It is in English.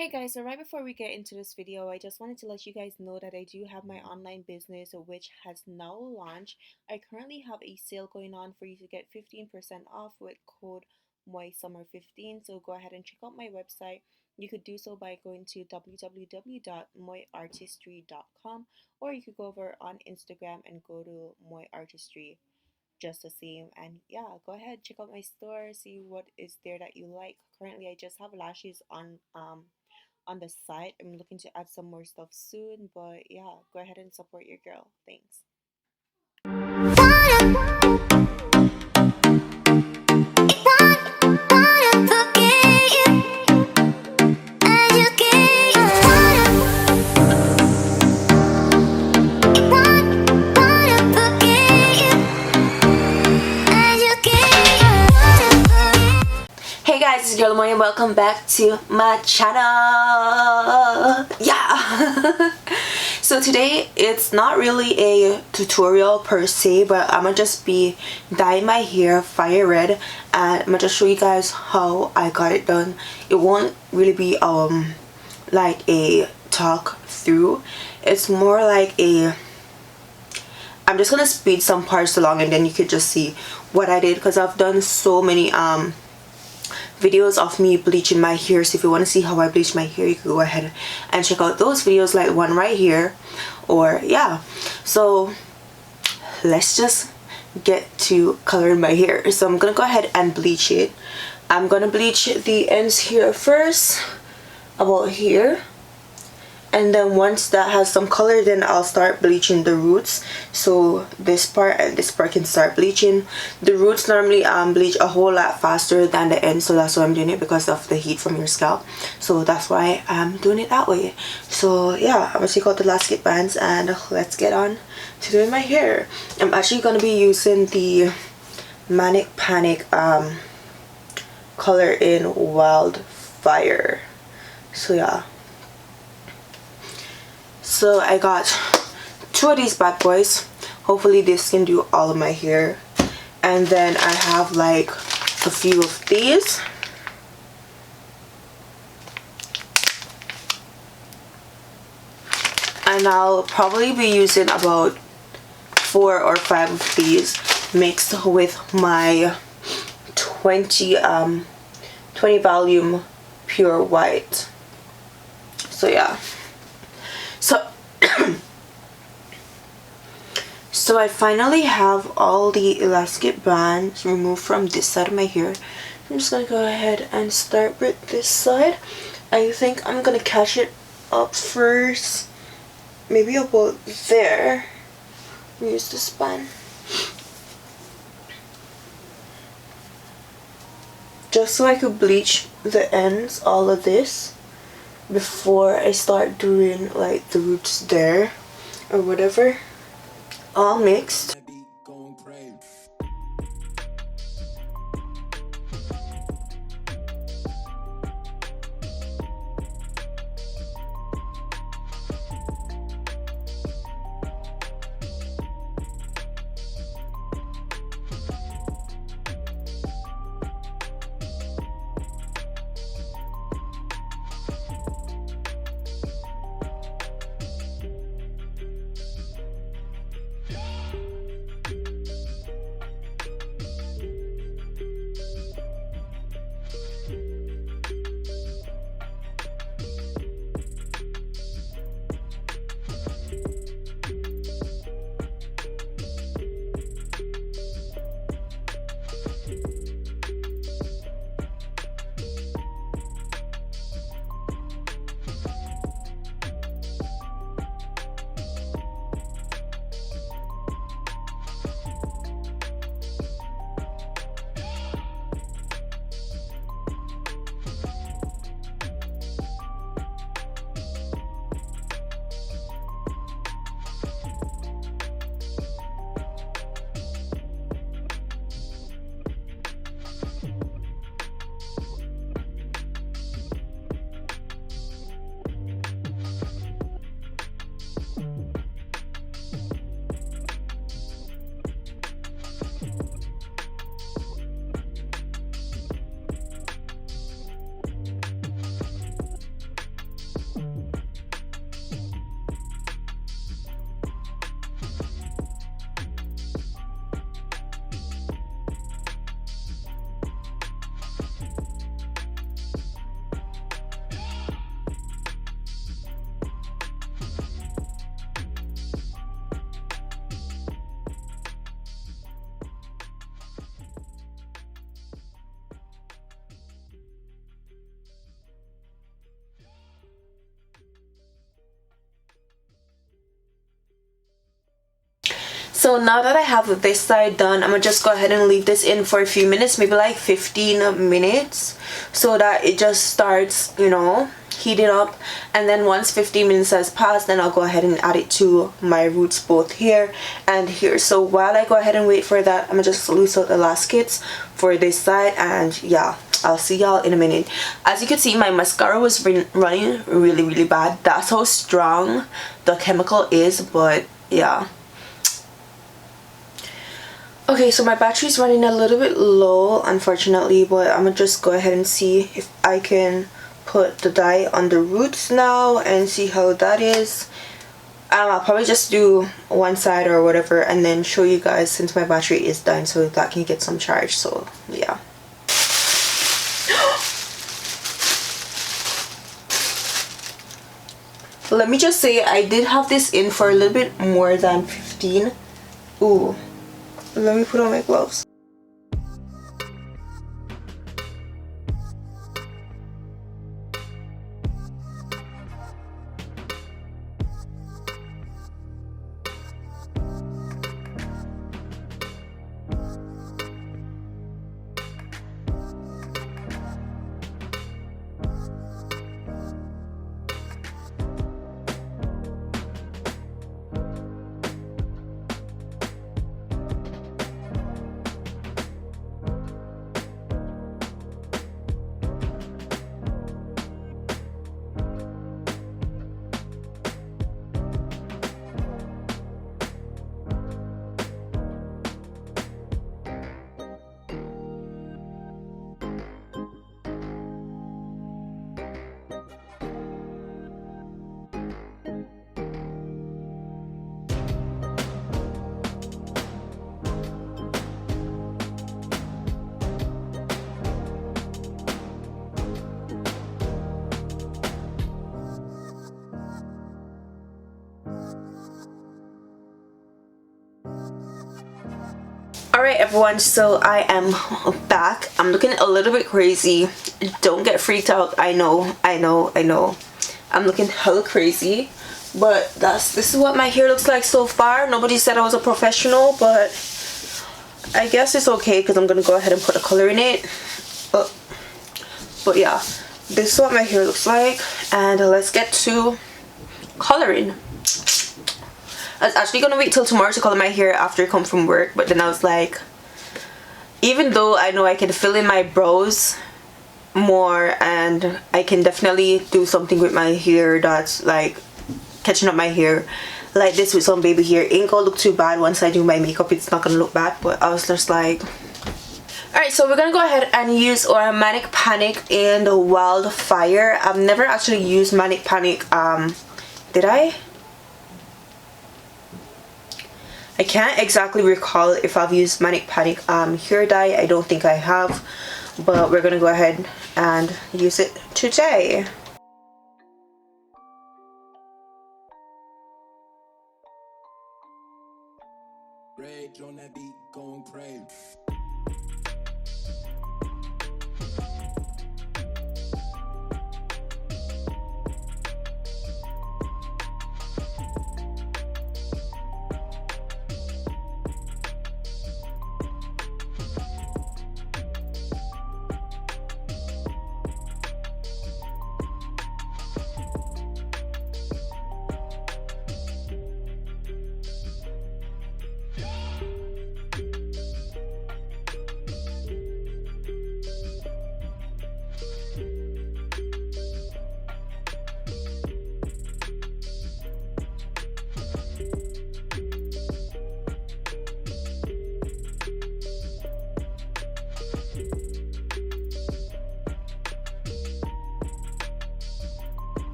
Hey guys, so right before we get into this video, I just wanted to let you guys know that I do have my online business which has now launched. I currently have a sale going on for you to get 15% off with code MOYSUMMER15. So go ahead and check out my website. You could do so by going to www.moyartistry.com, or you could go over on Instagram and go to moyartistry just the same. And yeah, go ahead, check out my store, see what is there that you like. Currently I just have lashes on the site. I'm looking to add some more stuff soon, but yeah, go ahead and support your girl. Thanks. Hey guys, it's your girl Amoy and welcome back to my channel. Yeah. So today it's not really a tutorial per se, but I'm gonna just be dyeing my hair fire red, and I'm gonna just show you guys how I got it done. It won't really be like a talk through. It's more like I'm just gonna speed some parts along and then you could just see what I did, because I've done so many videos of me bleaching my hair. So if you want to see how I bleach my hair, you can go ahead and check out those videos, like one right here. Or yeah, so let's just get to coloring my hair. So I'm gonna go ahead and bleach it. I'm gonna bleach the ends here first, about here, and then once that has some color, then I'll start bleaching the roots. So this part and this part can start bleaching. The roots normally bleach a whole lot faster than the ends, so that's why I'm doing it, because of the heat from your scalp. So that's why I'm doing it that way. So yeah, I'm gonna take out the elastic bands and let's get on to doing my hair. I'm actually gonna be using the Manic color in WildFire. So yeah. So I got two of these bad boys. Hopefully this can do all of my hair. And then I have like a few of these. And I'll probably be using about 4 or 5 of these mixed with my 20 volume pure white. So yeah. So I finally have all the elastic bands removed from this side of my hair. I'm just gonna go ahead and start with this side. I think I'm gonna catch it up first, maybe about there. Use this band just so I could bleach the ends, all of this, before I start doing like the roots there or whatever. All mixed. So now that I have this side done, I'm gonna just go ahead and leave this in for a few minutes, maybe like 15 minutes, so that it just starts, you know, heating up. And then once 15 minutes has passed, then I'll go ahead and add it to my roots both here and here. So while I go ahead and wait for that, I'm gonna just loose out the laskets for this side, and yeah, I'll see y'all in a minute. As you can see, my mascara was running really bad. That's how strong the chemical is, but yeah. Okay, so my battery's running a little bit low, unfortunately, but I'm gonna just go ahead and see if I can put the dye on the roots now and see how that is. I'll probably just do one side or whatever and then show you guys since my battery is done, so that can get some charge. So yeah. Let me just say, I did have this in for a little bit more than 15. Ooh. Let me put on my gloves. Alright everyone, so I am back. I'm looking a little bit crazy. Don't get freaked out. I know. I'm looking hella crazy. But this is what my hair looks like so far. Nobody said I was a professional, but I guess it's okay because I'm going to go ahead and put a color in it. But yeah, this is what my hair looks like. And let's get to coloring. I was actually gonna wait till tomorrow to color my hair after I come from work, but then I was like, even though I know I can fill in my brows more and I can definitely do something with my hair that's like catching up my hair like this with some baby hair, ain't gonna look too bad. Once I do my makeup, it's not gonna look bad. But I was just like, alright, so we're gonna go ahead and use our Manic Panic in the WildFire. I've never actually used Manic Panic. Did I? I can't exactly recall if I've used Manic Panic hair dye. I don't think I have, but we're gonna go ahead and use it today. Rage on that beat, going crazy.